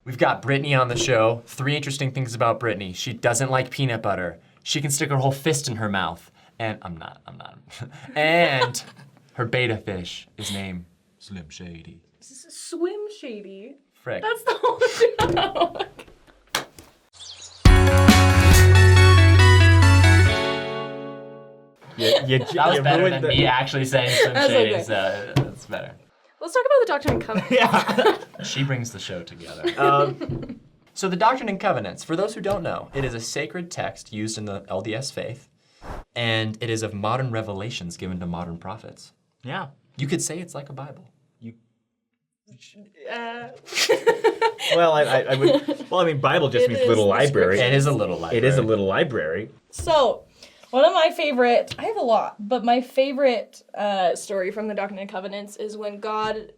We've got Brittany on the show. 3 interesting things about Brittany. She doesn't like peanut butter. She can stick her whole fist in her mouth. And I'm not. And her beta fish is named Slim Shady. Swim Shady? Frick. That's the whole show. That was better than me actually saying Slim Shady, okay. so that's better. Let's talk about the Doctrine and Covenants. Yeah. She brings the show together. So the Doctrine and Covenants, for those who don't know, it is a sacred text used in the LDS faith, and it is of modern revelations given to modern prophets. Yeah. You could say it's like a Bible. Well, I would. Well, I mean, Bible just means little library. It is a little library. It is a little library. So, one of my favorite, I have a lot, but my favorite story from the Doctrine and Covenants is when God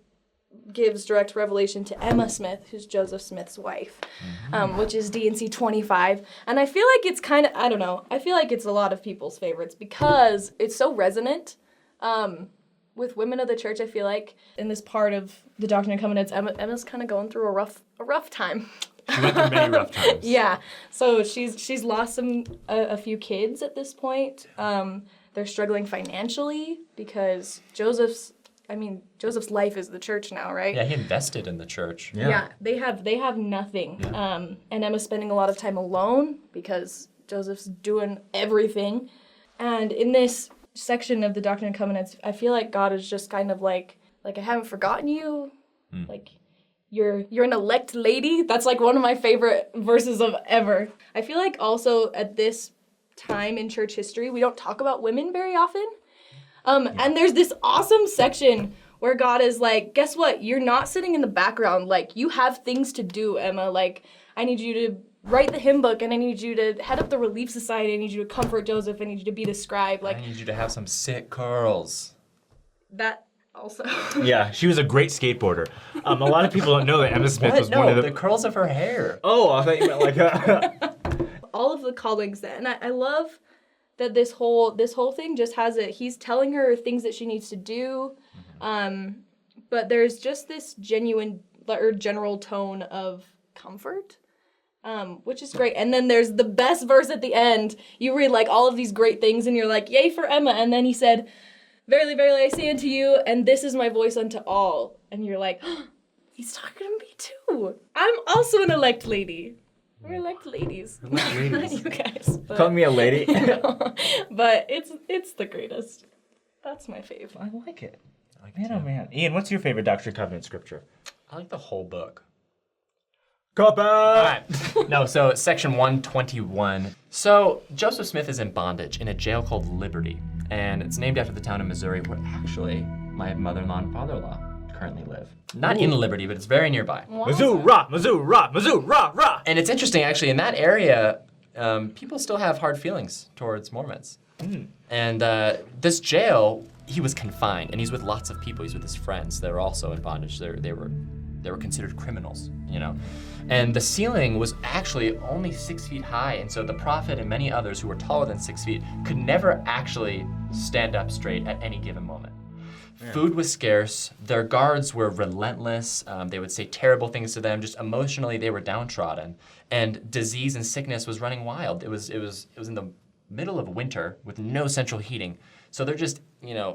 gives direct revelation to Emma Smith, who's Joseph Smith's wife, which is D&C 25. And I feel like it's kind of, I don't know, I feel like it's a lot of people's favorites because it's so resonant. With women of the church, I feel like in this part of the Doctrine and Covenants, Emma's kind of going through a rough time. She went through many rough times. Yeah, so she's lost a few kids at this point. They're struggling financially because Joseph's life is the church now, right? Yeah, he invested in the church. Yeah, they have nothing. Yeah. And Emma's spending a lot of time alone because Joseph's doing everything. And in this section of the Doctrine and Covenants, I feel like God is just kind of like I haven't forgotten you. Like you're an elect lady. That's like one of my favorite verses of ever. I feel like also at this time in church history, we don't talk about women very often. And there's this awesome section where God is like, guess what? You're not sitting in the background. Like, you have things to do, Emma. Like, I need you to write the hymn book, and I need you to head up the Relief Society. I need you to comfort Joseph. I need you to be the scribe. Like, I need you to have some sick curls. that also. Yeah, she was a great skateboarder. A lot of people don't know that Emma Smith was one of the curls of her hair. Oh, I thought you meant like all of the callings that, and I love that this whole thing just has he's telling her things that she needs to do, but there's just this genuine or general tone of comfort, which is great. And then there's the best verse at the end. You read like all of these great things and you're like, yay for Emma. And then he said, verily, verily, I say unto you, and this is my voice unto all. And you're like, oh, he's talking to me too. I'm also an elect lady. We're elect ladies. Elect ladies. You guys. But, Call me a lady. but it's the greatest. That's my fave. I like it. Man, oh man. Ian, what's your favorite Doctrine and Covenant scripture? I like the whole book. Copper! All right. No, so section 121. So Joseph Smith is in bondage in a jail called Liberty, and it's named after the town in Missouri where actually my mother-in-law and father-in-law currently live. Not in Liberty, but it's very nearby. Wow. Mizzou, rah, Mizzou, rah, Mizzou, rah, rah! And it's interesting, actually, in that area, people still have hard feelings towards Mormons. And this jail, he was confined, and he's with lots of people. He's with his friends. They were also in bondage. They were considered criminals, you know. And the ceiling was actually only 6 feet high, and so the prophet and many others who were taller than 6 feet could never actually stand up straight at any given moment. Yeah. Food was scarce. Their guards were relentless. They would say terrible things to them. Just emotionally, they were downtrodden, and disease and sickness was running wild. It was in the middle of winter with no central heating, so they're just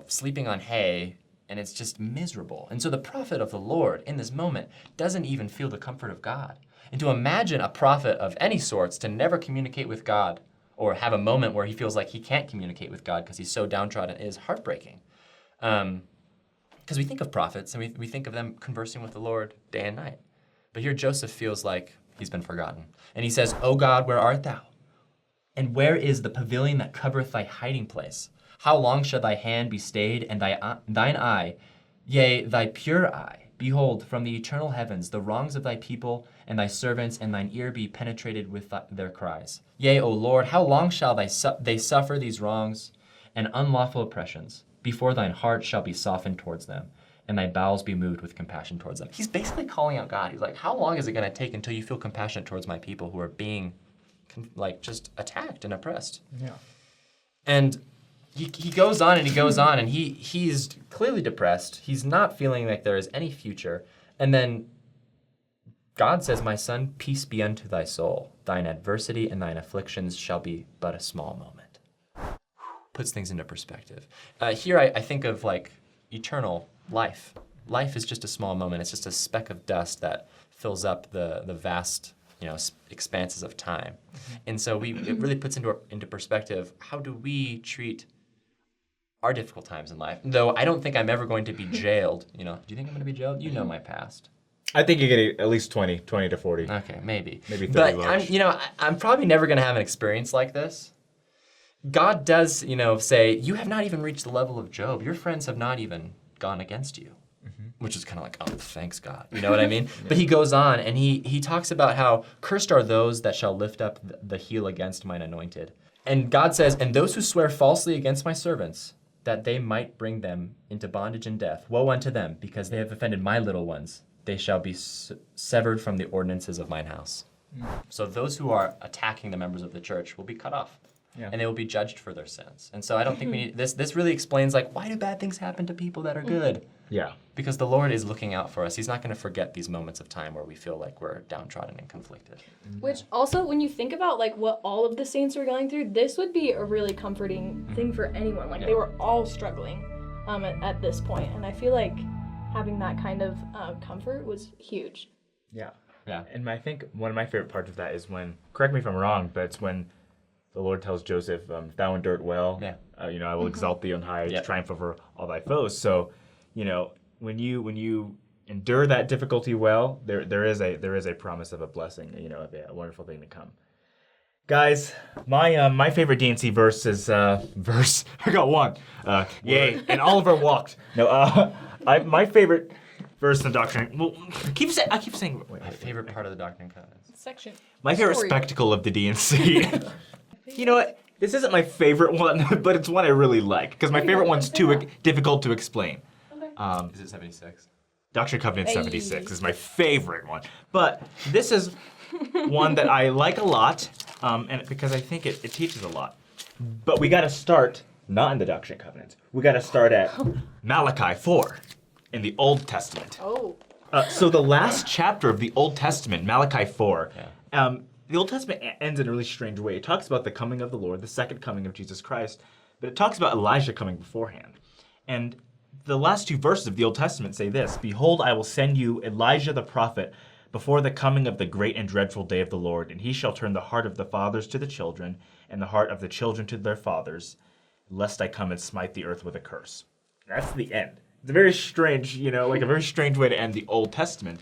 sleeping on hay, and it's just miserable. And so the prophet of the Lord in this moment doesn't even feel the comfort of God. And to imagine a prophet of any sorts to never communicate with God or have a moment where he feels like he can't communicate with God because he's so downtrodden is heartbreaking. Because we think of prophets and we think of them conversing with the Lord day and night. But here Joseph feels like he's been forgotten. And he says, O God, where art thou? And where is the pavilion that covereth thy hiding place? How long shall thy hand be stayed, and thine eye, yea, thy pure eye? Behold, from the eternal heavens, the wrongs of thy people and thy servants, and thine ear be penetrated with their cries. Yea, O Lord, how long shall they suffer these wrongs and unlawful oppressions? Before thine heart shall be softened towards them, and thy bowels be moved with compassion towards them. He's basically calling out God. He's like, how long is it going to take until you feel compassionate towards my people who are being just attacked and oppressed? Yeah. And he goes on and he goes on, and he's clearly depressed. He's not feeling like there is any future. And then God says, "My son, peace be unto thy soul. Thine adversity and thine afflictions shall be but a small moment." Puts things into perspective. Here I think of like eternal life. Life is just a small moment. It's just a speck of dust that fills up the vast, expanses of time. And so it really puts into perspective, how do we treat our difficult times in life? Though I don't think I'm ever going to be jailed. Do you think I'm going to be jailed? You know my past. I think you get at least 20 to 40. Okay, maybe. Maybe 30 But large. I'm probably never going to have an experience like this. God does, say, you have not even reached the level of Job. Your friends have not even gone against you. Which is kind of like, oh, thanks God. You know what I mean? Yeah. But he goes on and he talks about how cursed are those that shall lift up the heel against mine anointed. And God says, and those who swear falsely against my servants, that they might bring them into bondage and death. Woe unto them, because they have offended my little ones. They shall be severed from the ordinances of mine house. So those who are attacking the members of the church will be cut off. Yeah. And they will be judged for their sins. And so I don't think we need this really explains why do bad things happen to people that are good? Yeah. Because the Lord is looking out for us. He's not going to forget these moments of time where we feel like we're downtrodden and conflicted. Which also, when you think about what all of the saints were going through, this would be a really comforting thing for anyone. They were all struggling at this point, and I feel like having that kind of comfort was huge. Yeah. Yeah. And I think one of my favorite parts of that is when, correct me if I'm wrong, but it's when the Lord tells Joseph, "Thou endure well. Yeah. I will exalt thee on high, triumph over all thy foes." So, when you endure that difficulty well, there is a promise of a blessing, of a wonderful thing to come. Guys, my favorite D&C verse is verse. I got one. Yea, and Oliver walked. No, my favorite verse in the Doctrine. Well, I keep saying. My favorite part of the Doctrine and Covenants section. My favorite spectacle of the D&C. You know what? This isn't my favorite one, but it's one I really like because my favorite one's too difficult to explain. Okay. Is it 76? Doctrine and Covenants 76 is my favorite one, but this is one that I like a lot, and because I think it teaches a lot. But we got to start not in the Doctrine and Covenants. We got to start at Malachi 4 in the Old Testament. Oh. So the last chapter of the Old Testament, Malachi 4. Yeah. The Old Testament ends in a really strange way. It talks about the coming of the Lord, the second coming of Jesus Christ, but it talks about Elijah coming beforehand. And the last two verses of the Old Testament say this: "Behold, I will send you Elijah the prophet before the coming of the great and dreadful day of the Lord, and he shall turn the heart of the fathers to the children, and the heart of the children to their fathers, lest I come and smite the earth with a curse." That's the end. It's a very strange, a very strange way to end the Old Testament.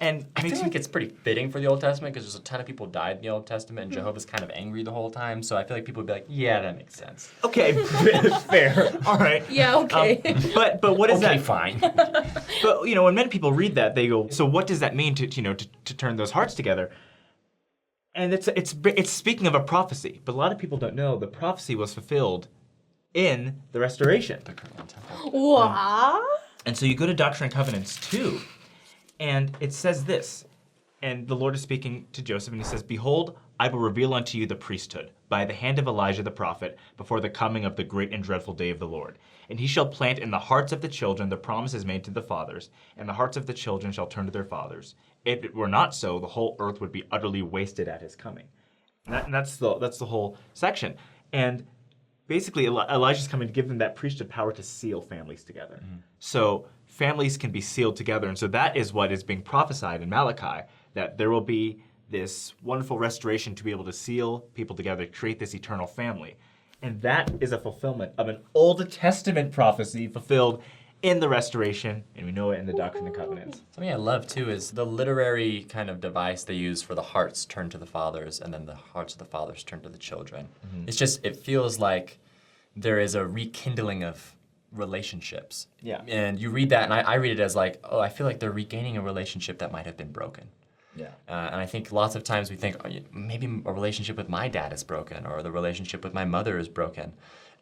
And I feel like it's pretty fitting for the Old Testament because there's a ton of people died in the Old Testament and Jehovah's kind of angry the whole time. So I feel like people would be like, yeah, that makes sense. Okay, fair. All right. Yeah, okay. But what is that? Okay, fine. But when many people read that, they go, so what does that mean to turn those hearts together? And it's speaking of a prophecy, but a lot of people don't know the prophecy was fulfilled in the restoration. What? And so you go to Doctrine and Covenants 2. And it says this, and the Lord is speaking to Joseph, and he says, "Behold, I will reveal unto you the priesthood by the hand of Elijah the prophet before the coming of the great and dreadful day of the Lord. And he shall plant in the hearts of the children the promises made to the fathers, and the hearts of the children shall turn to their fathers. If it were not so, the whole earth would be utterly wasted at his coming." And that's the whole section. And basically, Elijah's coming to give them that priesthood power to seal families together. Mm-hmm. So families can be sealed together. And so that is what is being prophesied in Malachi, that there will be this wonderful restoration to be able to seal people together, create this eternal family. And that is a fulfillment of an Old Testament prophecy fulfilled in the restoration, and we know it in the Doctrine and Covenants. Something I love, too, is the literary kind of device they use for the hearts turn to the fathers, and then the hearts of the fathers turn to the children. Mm-hmm. It feels like there is a rekindling of relationships. Yeah. And you read that, and I read it as like, oh, I feel like they're regaining a relationship that might have been broken. Yeah. And I think lots of times we think, oh, maybe a relationship with my dad is broken, or the relationship with my mother is broken.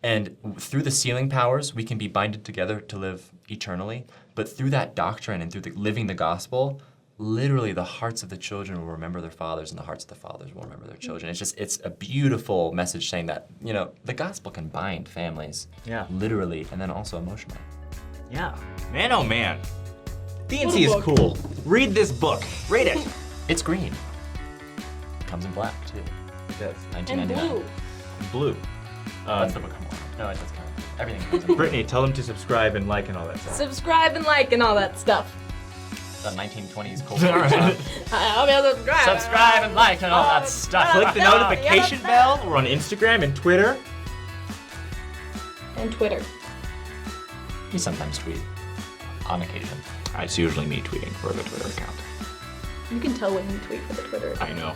And through the sealing powers, we can be binded together to live eternally. But through that doctrine and through living the gospel, literally the hearts of the children will remember their fathers, and the hearts of the fathers will remember their children. It's a beautiful message saying that, the gospel can bind families. Yeah. Literally, and then also emotionally. Yeah. Man, oh man. D&C is cool. Read this book. Read it. It's green. Comes in black too. It does. And 1999. blue. Blue. That's the Book of Mormon. No, that's kind of everything comes in blue. Brittany, tell them to subscribe and like and all that stuff. Subscribe and like and all that stuff. The 1920s culture. Subscribe I'll be subscribe. and like and all that stuff. Click the notification bell. We're on Instagram and Twitter. And Twitter. We sometimes tweet. On occasion. It's usually me tweeting for the Twitter account. You can tell when you tweet for the Twitter account. I know.